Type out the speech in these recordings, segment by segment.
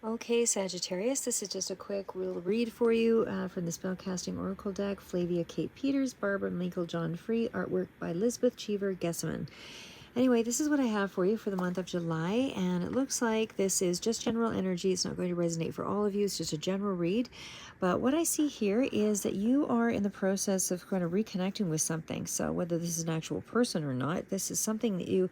Okay, Sagittarius, this is just a quick little read for you from the Spellcasting Oracle deck. Flavia Kate Peters, Barbara Michael John Free, artwork by Lisbeth Cheever Gesseman. Anyway, this is what I have for you for the month of July, and it looks like this is just general energy. It's not going to resonate for all of you. It's just a general read. But what I see here is that you are in the process of kind of reconnecting with something. So whether this is an actual person or not, this is something that you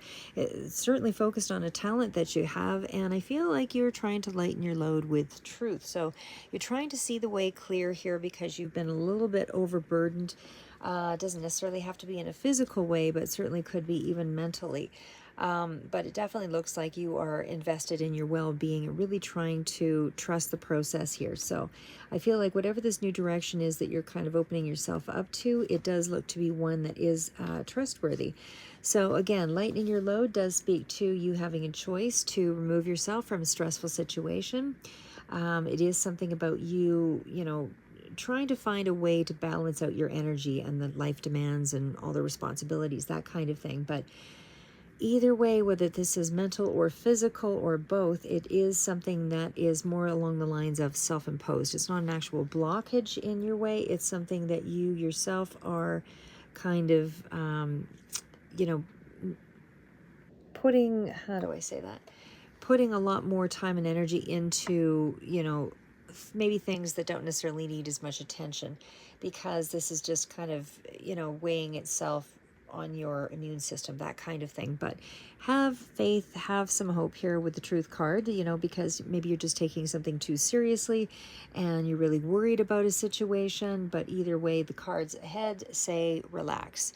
certainly focused on, a talent that you have, and I feel like you're trying to lighten your load with truth. So you're trying to see the way clear here because you've been a little bit overburdened. Doesn't necessarily have to be in a physical way, but certainly could be even mentally. But it definitely looks like you are invested in your well-being and really trying to trust the process here. So I feel like whatever this new direction is that you're kind of opening yourself up to, it does look to be one that is trustworthy. So again, lightening your load does speak to you having a choice to remove yourself from a stressful situation. It is something about you, trying to find a way to balance out your energy and the life demands and all the responsibilities, that kind of thing. But either way, whether this is mental or physical or both, it is something that is more along the lines of self-imposed. It's not an actual blockage in your way. It's something that you yourself are kind of, you know, putting, how do I say that? Putting a lot more time and energy into, maybe things that don't necessarily need as much attention, because this is just kind of, weighing itself on your immune system, that kind of thing. But have faith, have some hope here with the truth card, because maybe you're just taking something too seriously and you're really worried about a situation. But either way, the cards ahead say relax.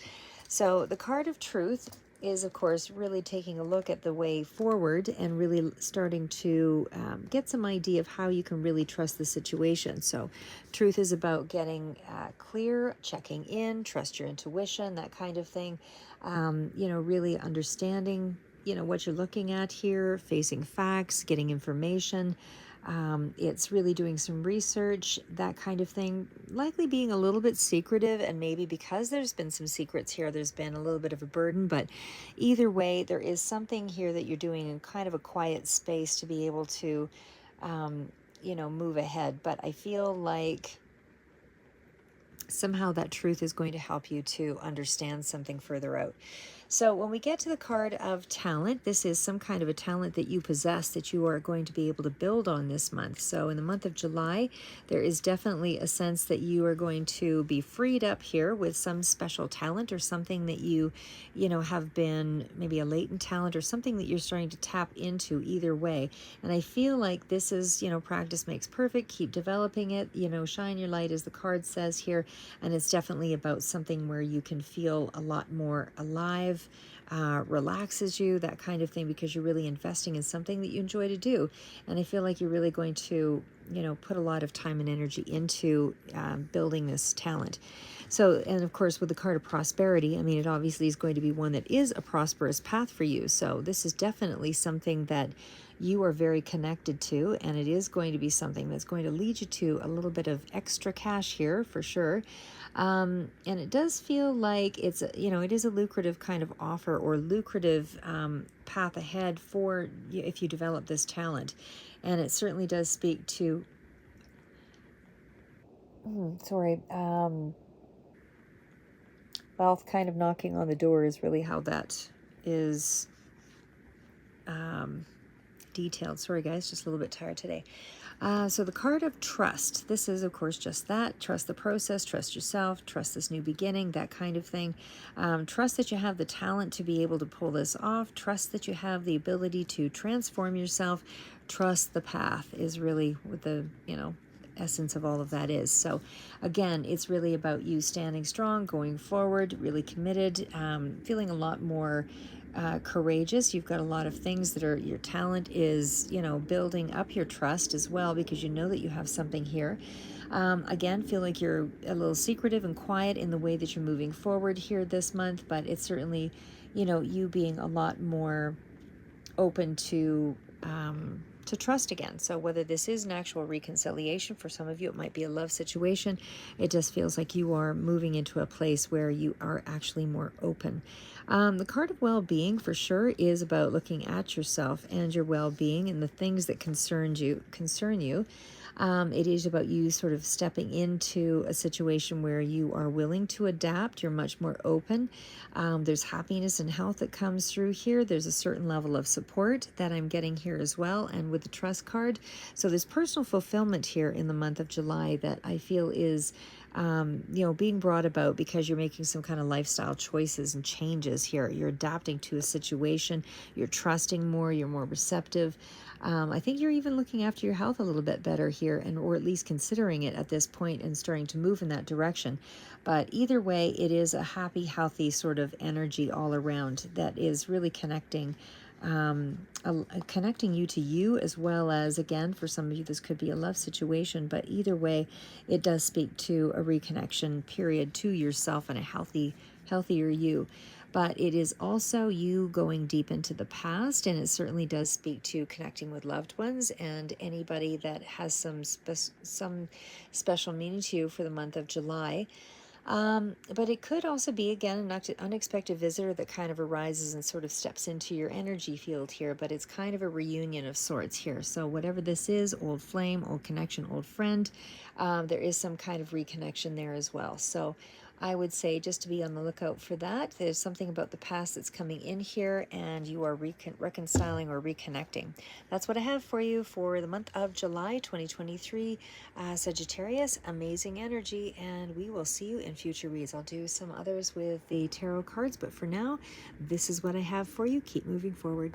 So the card of truth is, of course, really taking a look at the way forward and really starting to get some idea of how you can really trust the situation. So truth is about getting clear, checking in, trust your intuition, that kind of thing. Really understanding, what you're looking at here, facing facts, getting information. It's really doing some research, that kind of thing, likely being a little bit secretive, and maybe because there's been some secrets here, there's been a little bit of a burden. But either way, there is something here that you're doing in kind of a quiet space to be able to, move ahead. But I feel like somehow that truth is going to help you to understand something further out. So when we get to the card of talent, this is some kind of a talent that you possess that you are going to be able to build on this month. So in the month of July, there is definitely a sense that you are going to be freed up here with some special talent or something that you have been maybe a latent talent or something that you're starting to tap into, either way. And I feel like this is, practice makes perfect. Keep developing it, shine your light, as the card says here. And it's definitely about something where you can feel a lot more alive, relaxes you, that kind of thing, because you're really investing in something that you enjoy to do. And I feel like you're really going to, put a lot of time and energy into building this talent. So, and of course, with the card of prosperity, I mean, it obviously is going to be one that is a prosperous path for you. So this is definitely something that you are very connected to, and it is going to be something that's going to lead you to a little bit of extra cash here for sure. And it does feel like it is a lucrative kind of offer or lucrative path ahead for you if you develop this talent. And it certainly does speak to, wealth kind of knocking on the door is really how that is detailed. Sorry, guys, just a little bit tired today. So the card of trust, this is, of course, just that. Trust the process, trust yourself, trust this new beginning, that kind of thing. Trust that you have the talent to be able to pull this off. Trust that you have the ability to transform yourself. Trust the path is really what the, essence of all of that is. So again, it's really about you standing strong, going forward, really committed, feeling a lot more courageous. You've got a lot of things that are, your talent is, building up your trust as well, because you know that you have something here. Again, feel like you're a little secretive and quiet in the way that you're moving forward here this month, but it's certainly, you being a lot more open to trust again. So whether this is an actual reconciliation, for some of you it might be a love situation, it just feels like you are moving into a place where you are actually more open. The card of well-being for sure is about looking at yourself and your well-being and the things that concern you. It is about you sort of stepping into a situation where you are willing to adapt. You're much more open. There's happiness and health that comes through here. There's a certain level of support that I'm getting here as well, and with the trust card. So there's personal fulfillment here in the month of July that I feel is being brought about because you're making some kind of lifestyle choices and changes here. You're adapting to a situation. You're trusting more. You're more receptive. I think you're even looking after your health a little bit better here, or at least considering it at this point and starting to move in that direction. But either way, it is a happy, healthy sort of energy all around that is really connecting you to you, as well as, again, for some of you this could be a love situation, but either way it does speak to a reconnection period to yourself and a healthier you. But it is also you going deep into the past, and it certainly does speak to connecting with loved ones and anybody that has some special meaning to you for the month of July. But it could also be, again, an unexpected visitor that kind of arises and sort of steps into your energy field here, but it's kind of a reunion of sorts here. So whatever this is, old flame, old connection, old friend, there is some kind of reconnection there as well. So I would say just to be on the lookout for that. There's something about the past that's coming in here, and you are reconciling or reconnecting. That's what I have for you for the month of July 2023. Sagittarius, amazing energy, and we will see you in future reads. I'll do some others with the tarot cards, but for now, this is what I have for you. Keep moving forward.